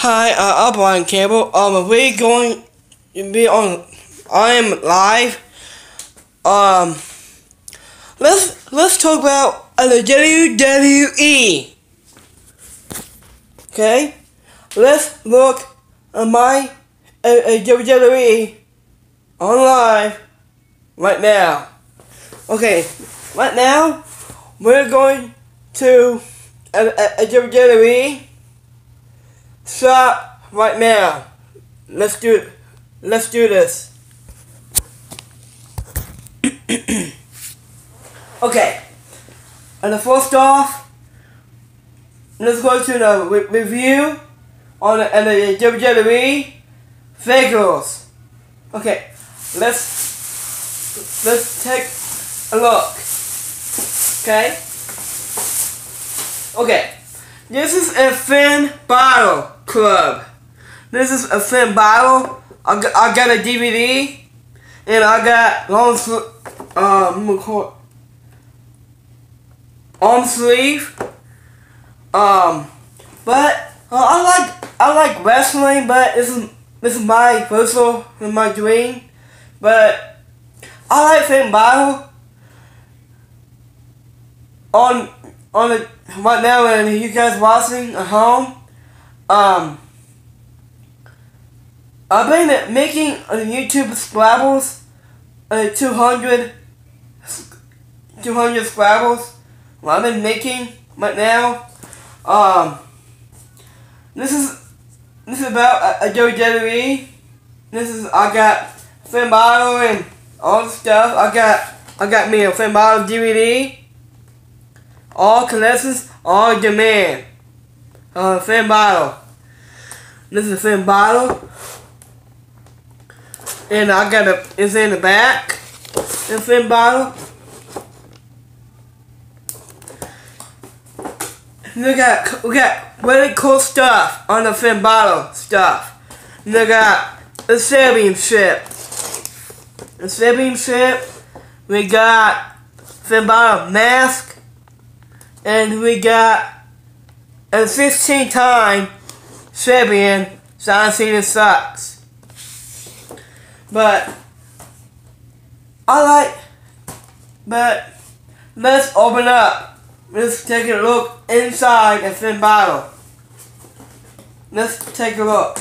Hi, I'm Brian Campbell. We're going to be on. I am live. Let's talk about the WWE. Okay, let's look at my WWE on live right now. Okay, right now we're going to WWE. Stop right now. Let's do this. Okay. And first off, let's go to the review on the WWE figures. Okay. Let's take a look. Okay. Okay. This is a Finn Battle Club. This is a Finn Battle. I got a DVD, and I got arm sleeve. But I like wrestling, but this is my personal and my dream. But I like Finn Battle on the right now, and you guys watching at home. I've been making YouTube Scrabbles, 200 Scrabbles. I've been making right now. This is about a WWE. I got Finn Battle and all the stuff. I got me a Finn Battle DVD. All collections, all demand. Finn Battle. This is Finn Battle. And I got it's in the back. The Finn Battle. We got really cool stuff on the Finn Battle stuff. We got the championship. The championship. We got Finn Battle mask. And we got a 16-time champion, Cena sucks. But let's open up. Let's take a look inside the Finn Battle. Let's take a look.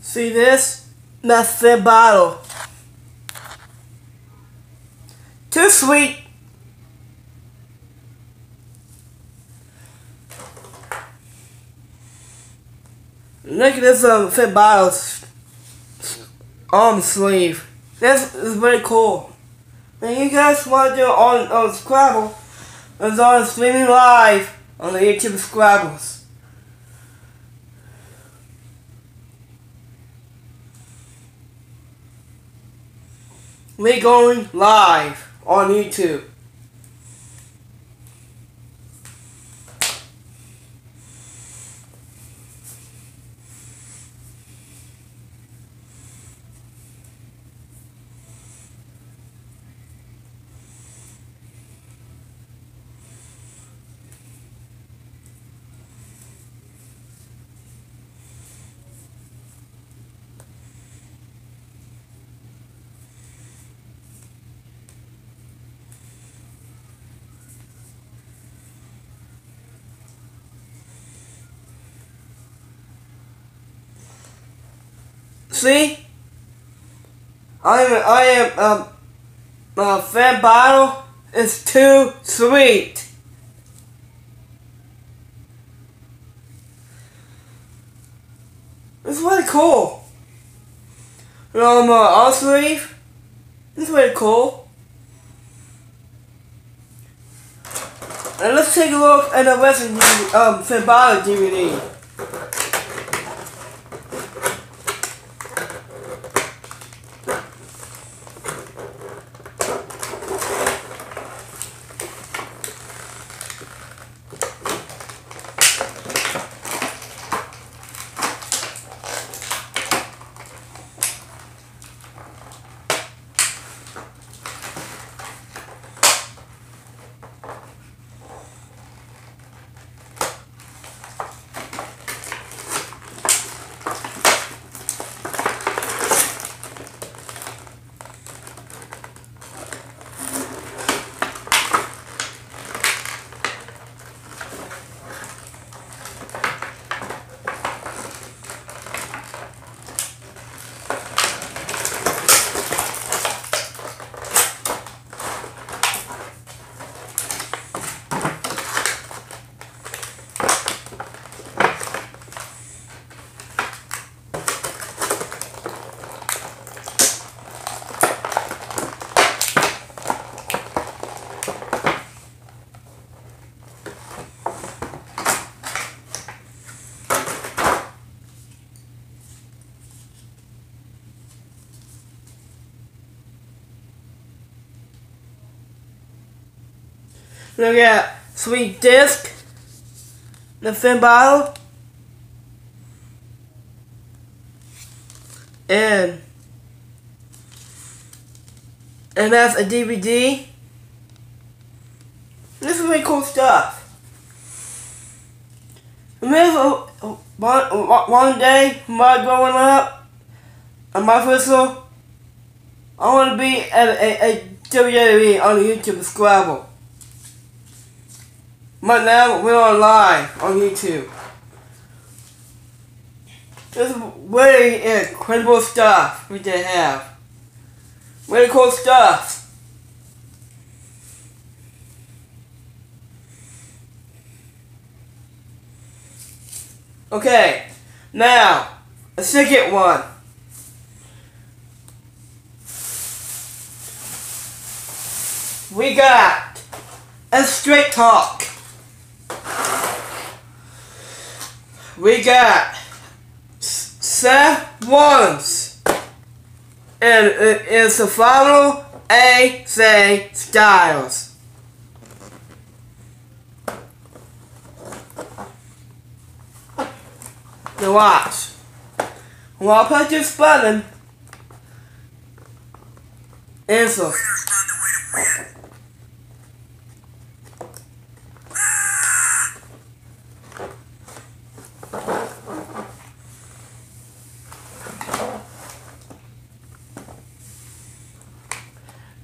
See this? That's Finn Battle. Too sweet. Look at this Finn Battle's arm sleeve. This is very cool. And you guys want to do on Scrabble, is on streaming live on the YouTube Scrabbles. We're going live on YouTube. See, my fan bottle is too sweet. It's really cool. And on my arm sleeve, it's really cool. And let's take a look at the rest of the fan bottle DVD. Look at sweet disc, the fin bottle, and that's a DVD. This is really cool stuff. Remember one day when I was growing up, on my whistle, I want to be at a WWE on the YouTube Scrabble. But now we're on live on YouTube. This is really incredible stuff we did have. Really cool stuff. Okay, now a second one. We got a straight talk. We got Seth Rollins, and it's the final AJ Styles. Now watch. When I put this button, it's a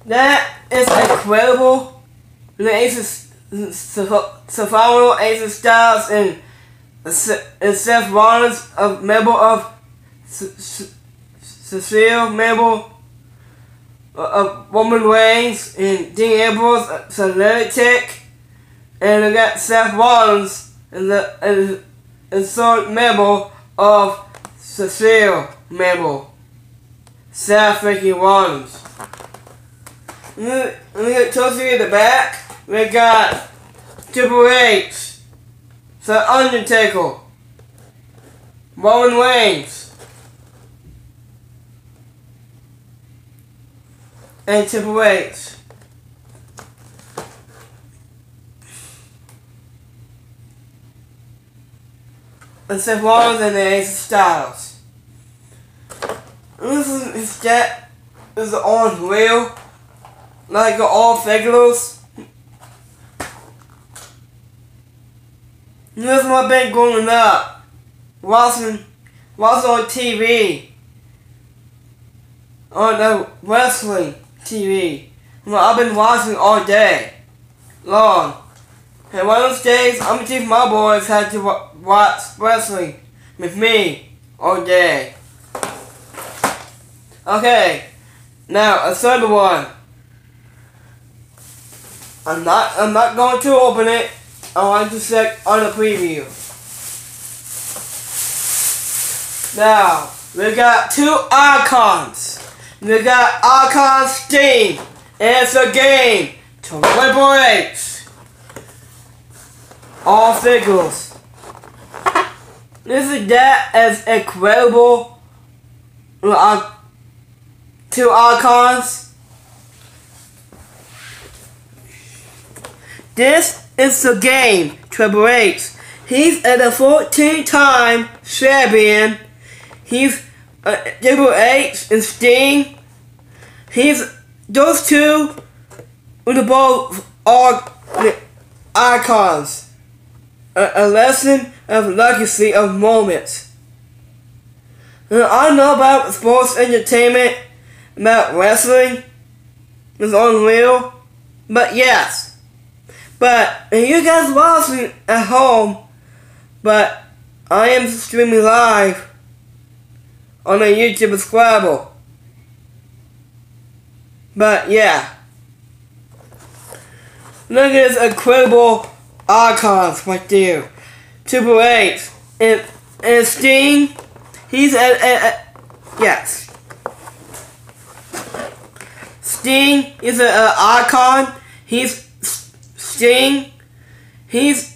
that is incredible. The phenomenal AJ Styles and Seth Rollins, a member of Cecile, member of Roman Reigns, and Dean Ambrose, Lunatic, and we got Seth Rollins and the third member of Cecile, member Seth freaking Rollins. Let me get closer at the back. We got Triple H, The Undertaker, Roman Reigns, and Triple H. And Seth Rollins and the Ace of Styles. His jet is on real, like all figures. This is what I've been growing up, watching on TV, on the wrestling TV. I've been watching all day long. And one of those days, I'm gonna teach my boys how to watch wrestling with me all day. Okay, now a third one. I'm not going to open it. I want to check on the preview. Now we got two icons. We got icon Sting, and it's a game to Triple H. All figures. This is that as incredible. Two icons. This is the game, Triple H. He's at a 14-time champion. He's Triple H and Sting. Those two are both icons. A lesson of legacy of moments. I know about sports entertainment, about wrestling. It's unreal. But yes. But you guys watching at home, but I am streaming live on a YouTube Scrabble. But yeah. Look at this incredible icons right there. Triple H and Sting. He's yes. Sting is an icon. He's Sting. He's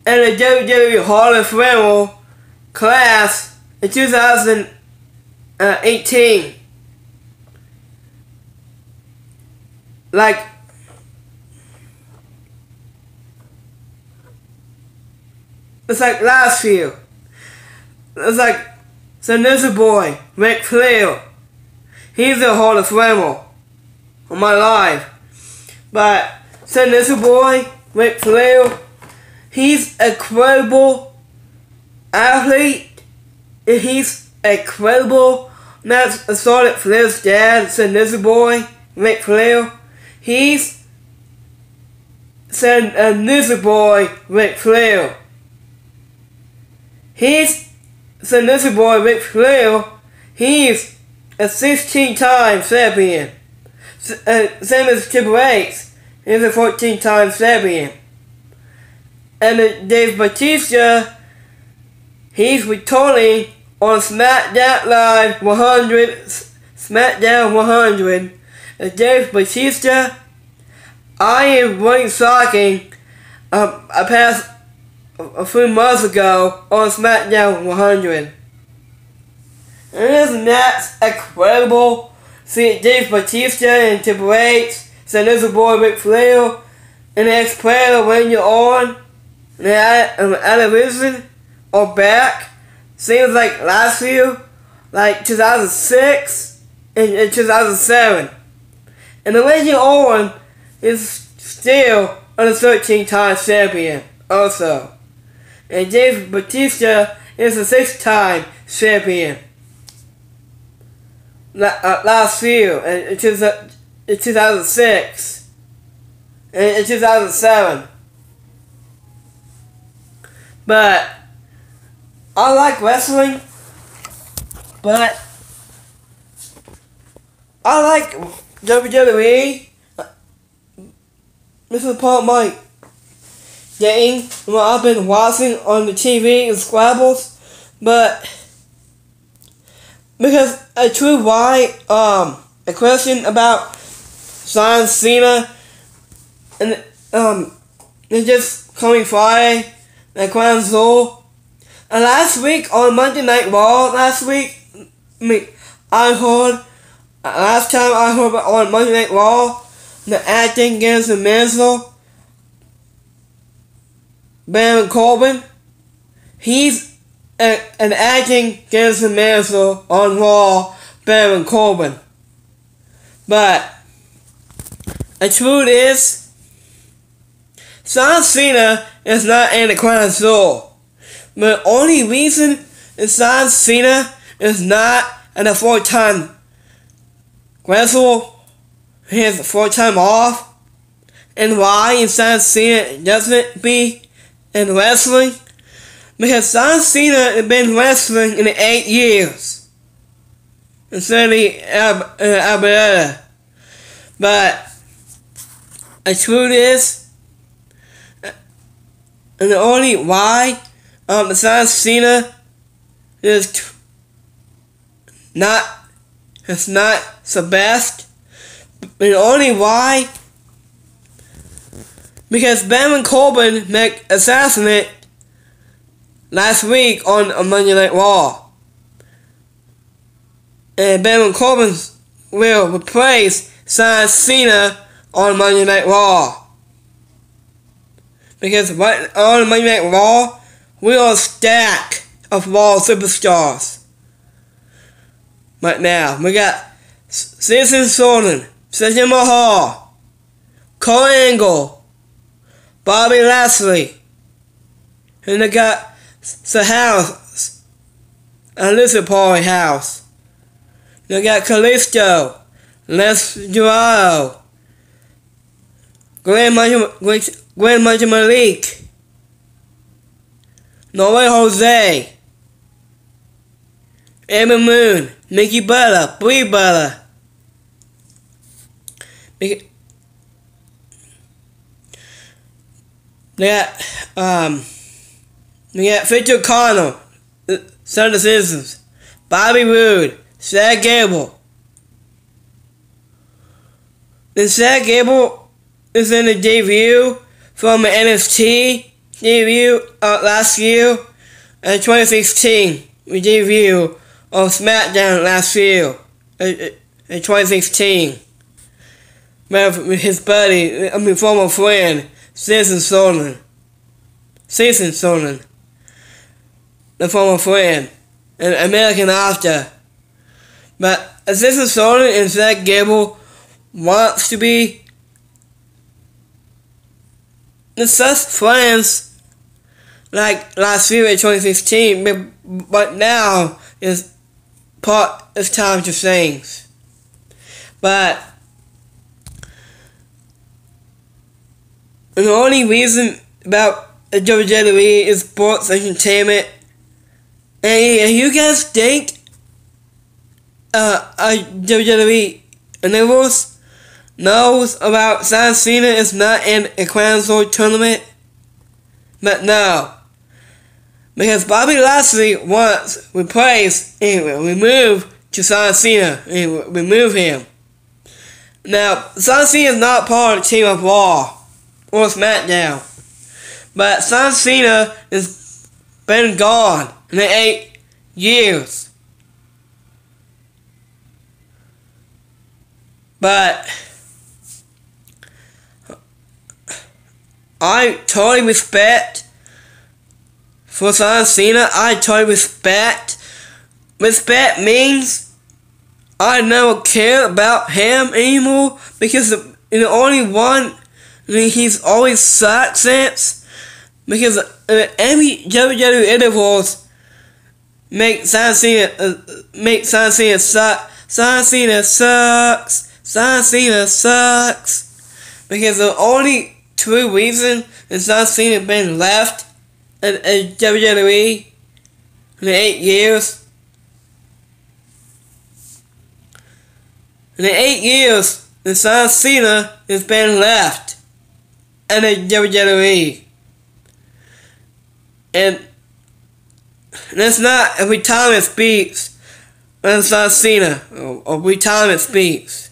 in the WWE Hall of Fame class in 2018. It's like last year. It's like Cena boy, Ric Flair. He's a Hall of Famer on my life. But Cena boy, Ric Flair, he's a incredible athlete. And he's incredible. That's Charlotte Flair's dad, Cena boy, Ric Flair. He's Cena boy, Ric Flair. He's Cena boy, Ric Flair. He's a 16-time champion. Same as Triple H. He's a 14-time champion. And Dave Bautista, he's returning on SmackDown Live 100. SmackDown 100. And Dave Bautista, I am really shocking. I passed a few months ago on SmackDown 100. And isn't that incredible? See Dave Bautista and Triple H, Cena boy Ric Flair, and the ex-player when you're on the television or back. Seems like last year, like 2006 and 2007. And the way you're on is still a 13-time champion also. And Dave Bautista is a 6-time champion. Last year, in 2006, and in 2007. But I like wrestling, but I like WWE. This is part of my game what I've been watching on the TV and Scrabbles, but because a true why a question about Cena and it's just coming Friday, like Crown Jewel. And last week on Monday Night Raw, last time I heard on Monday Night Raw, the acting against the Mizzle, Baron Corbin, he's an acting against the Mizzle on Raw, Baron Corbin. But the truth is, John Cena is not in the Crown Jewel. The only reason John Cena is not in a 4-time wrestle, he has 4-time off, and why John Cena doesn't be in wrestling, because John Cena has been wrestling in 8 years instead of Alberta. But the truth is, and the only why John Cena is not the best, and the only why, because Baron Corbin got assassinated last week on Monday Night Raw, and Baron Corbin will replace John Cena on Monday Night Raw. Because right on Monday Night Raw, we are a stack of Raw superstars. Right now, we got Cena Sonnen, Jinder Mahal, Kurt Angle, Bobby Lashley, and they got the House, Elizabeth Party House. They got Kalisto, Les Dorado, Grand Major Malik, Noel Jose, Ember Moon, Nikki Bella, Brie Bella. They got Victor Connor, Son of the Citizens, Bobby Roode, Chad Gable. Then Chad Gable is in the debut from the NXT debut last year, and 2016 we debut on SmackDown last year in 2016. With his buddy, former friend, Cena Sonnen, the former friend, and American After. But Cena Sonnen and Chad Gable wants to be such friends like last year in 2016, but now it's time to change. But the only reason about WWE is sports entertainment. And you guys think WWE Universe knows about John Cena is not in a Crown Jewel tournament? But no. Because Bobby Lashley wants replaced and removed to John Cena and remove him. Now, John Cena is not part of the Team of Raw or SmackDown. But John Cena has been gone in 8 years. But I totally respect for John Cena. I totally respect. Respect means I never care about him anymore because the only one he's always sucked since. Because every WWE intervals make John Cena suck. John Cena sucks. John Cena sucks. Because the only true reason is John Cena been left at WWE in 8 years. In 8 years, John Cena has been left at WWE. And that's not a retirement speech from John Cena, or retirement speech.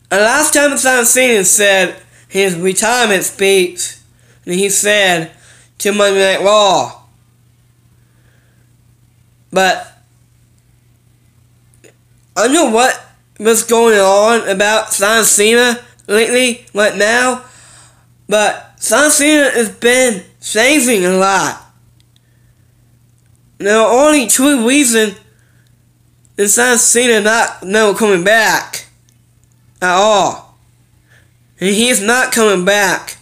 And last time John Cena said his retirement speech, and he said to Monday Night Raw. But I don't know what was going on about Cena lately, right now, but Cena has been changing a lot. There are only two reasons that Cena not never coming back at all. And he's not coming back.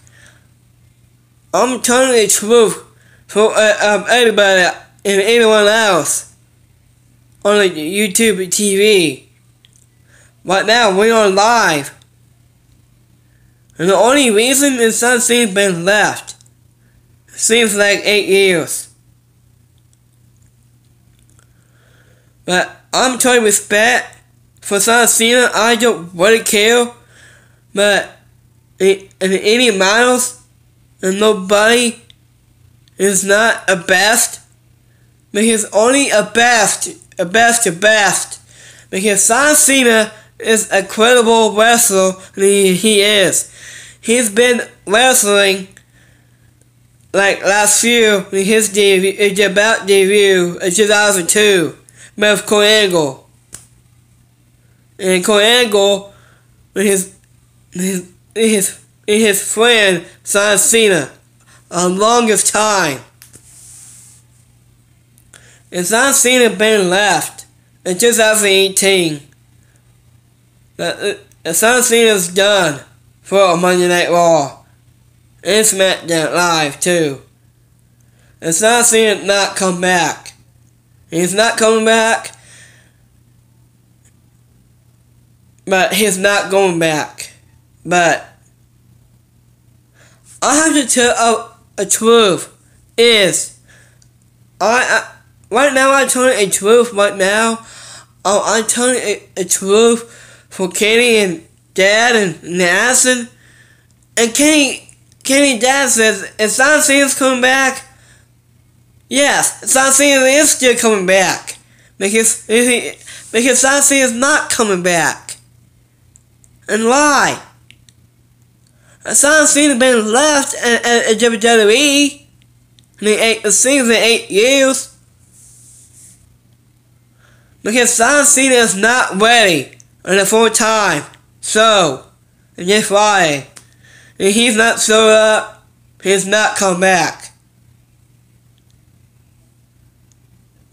I'm telling the truth for everybody and anyone else on the YouTube and TV. Right now, we're on live. And the only reason is Cena's been left. Seems like 8 years. But I'm trying to respect for Cena. I don't really care. But in any models, and nobody is not a best. Because only a best. Because Cena is a credible wrestler, and he is. He's been wrestling like last year in his debut, in 2002, with Kurt Angle. And Kurt Angle, his friend Cena, a longest time. And Cena been left in 2018. Cena's done for Monday Night Raw and SmackDown Live too. And Cena not come back. He's not coming back, but he's not going back. But I have to tell a truth is right now I'm telling a truth right now. I'm telling a truth for Kenny and Dad and Addison. And Kenny and Dad says, is Cena's coming back? Yes, Cena is still coming back. Because Cena is not coming back. And why? Cena been left at WWE. And it seems in 8 years. Because Cena is not ready in a full time. So, this Friday. If he's not showed up, he's not come back.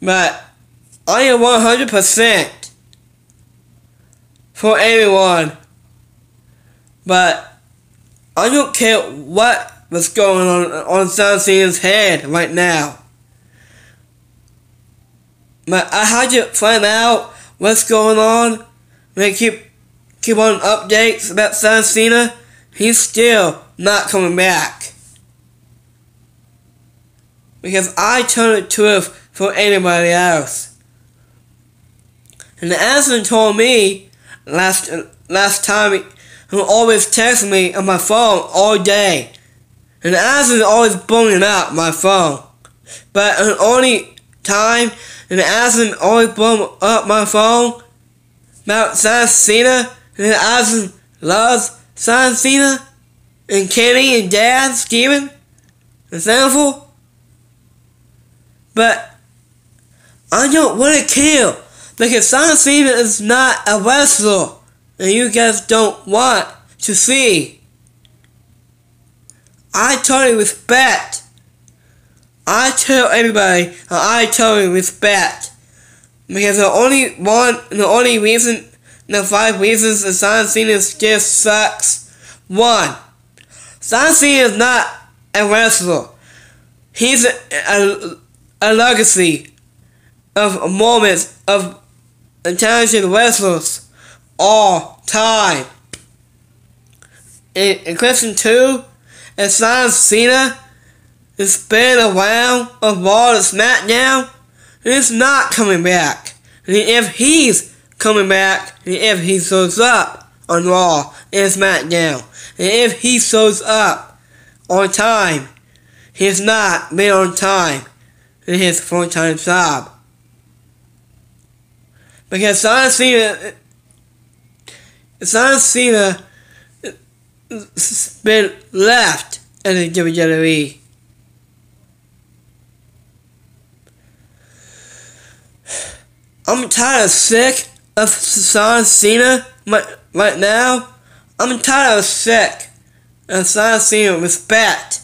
But I am 100% for everyone. But I don't care what was going on Cena's head right now. But I had to find out what's going on. And keep on updates about Cena. He's still not coming back. Because I tell the truth for anybody else. And Addison told me last time he always texts me on my phone all day. And Addison's always blowing up my phone. But the only time and Addison always blowing up my phone about Cena, and Addison loves Cena, and Kenny and Dad, Steven, and Sanford. But I don't really care, because Cena is not a wrestler, and you guys don't want to see. I totally respect. I tell everybody, I totally respect. Because the only reason, the 5 reasons that Cena just sucks. 1. Cena is not a wrestler. He's a legacy of moments of talented wrestlers all time. And question 2 is Cena has been around of Raw to SmackDown. He's not coming back. And if he's coming back, and if he shows up on Raw and SmackDown, and if he shows up on time, he's not been on time in his full-time job. Because Cena has been left in the WWE. I'm tired of sick of Cena right now. I'm tired of sick of Cena respect.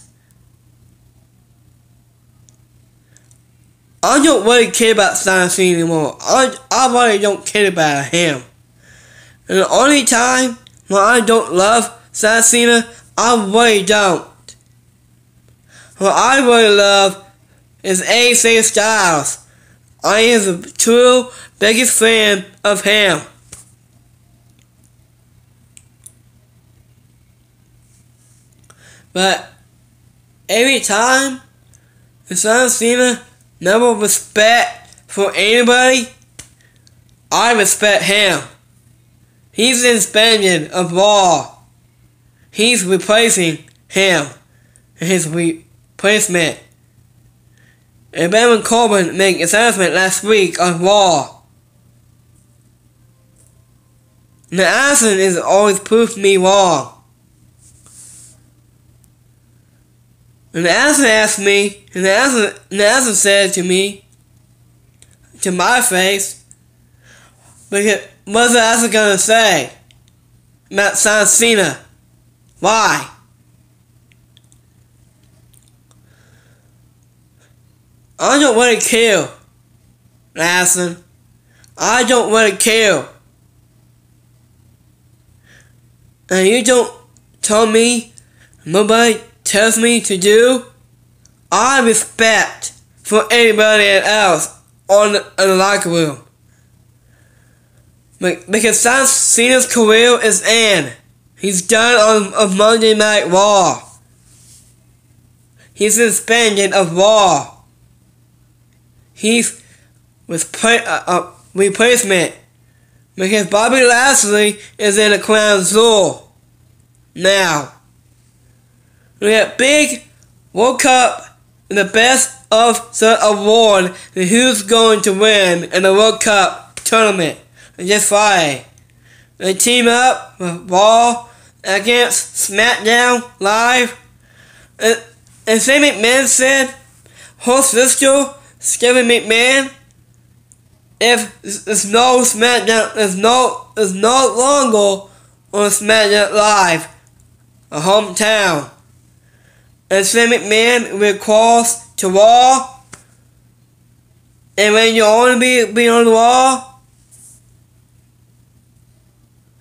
I don't really care about Cena anymore. I really don't care about him. And the only time when I don't love Cena, I really don't. What I really love is AJ Styles. I am the true biggest fan of him. But every time Cena never respect for anybody, I respect him. He's suspended of Raw. He's replacing him. His replacement. And Baron Corbin made an announcement last week on Raw. And the announcement is always proved me wrong. And the announcement asked me, and the announcement said to me, to my face, because what's the answer gonna say about Cena? Why? I don't really care, Lassen. I don't really care. And you don't tell me, nobody tells me to do. I respect for anybody else in the locker room. Because Cena's career is in. He's done on Monday Night Raw. He's suspended of Raw. He's replacement. Because Bobby Lashley is in the Crown Jewel. Now. We have big World Cup and the best of the award and who's going to win in the World Cup tournament this Friday. They team up with Raw against SmackDown Live. And Shane McMahon said, her sister, Stephanie McMahon, if there's no SmackDown, there's no longer on SmackDown Live, a hometown. And Shane McMahon will cross to Raw. And when you only be on Raw,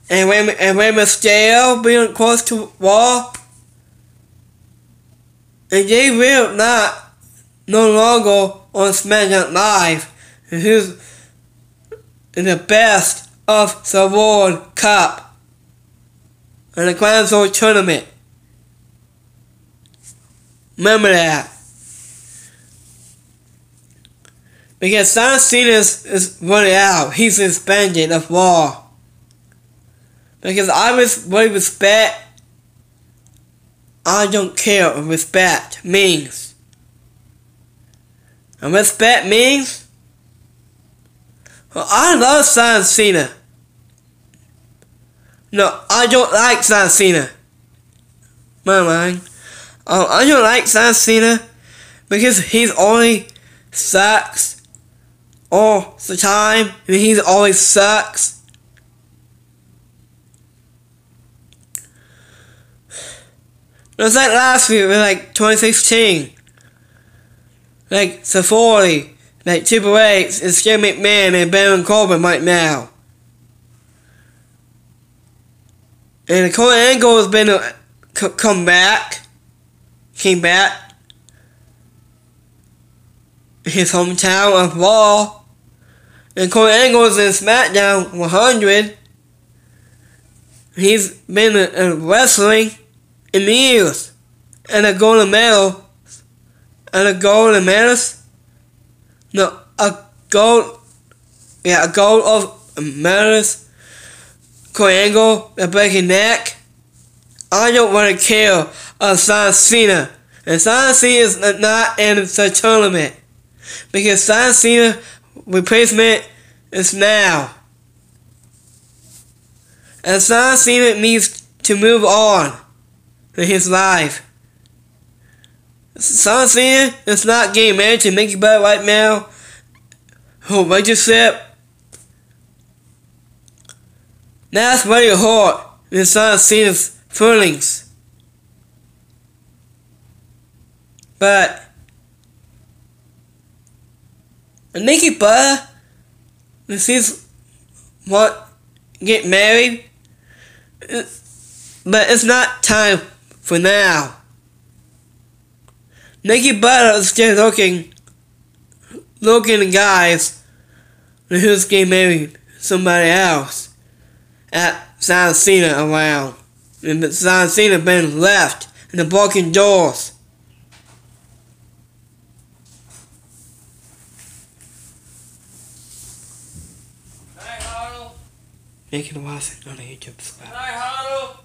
and when Mysterio be on cross to Raw, and they will not no longer on SmackDown Live, and who's in the best of the World Cup and the Grand Jewel tournament. Remember that. Because Cena is running out. He's suspended of Raw. Because I really respect. I don't care what respect means. And respect means, well, I love Cena. No, I don't like Cena. My mind. I don't like Cena because he's only sucks all the time, and he's always sucks. It was like last year, it was like 2016. Like Sephora, like Triple H, and Shane McMahon, and Baron Corbin right now. And Kurt Angle has been came back. His hometown of Raw. And Kurt Angle is in SmackDown 100. He's been in wrestling in years. And a golden medal. And a golden medalist. No, a gold of medalist. Kurt Angle, a breaking neck. I don't really care of Cena. And Cena is not in the tournament. Because Cena replacement is now. And Cena needs to move on in his life. Son Cena is not getting married to Mickey Butt right now. Her relationship. That's very hard in Son Cena's feelings. But Mickey Butt, if she's want get married, but it's not time for now. Nikki Butter is still looking at guys who's getting married to somebody else at John Cena around. And John Cena been left in the broken doors. Making a watch on the YouTube.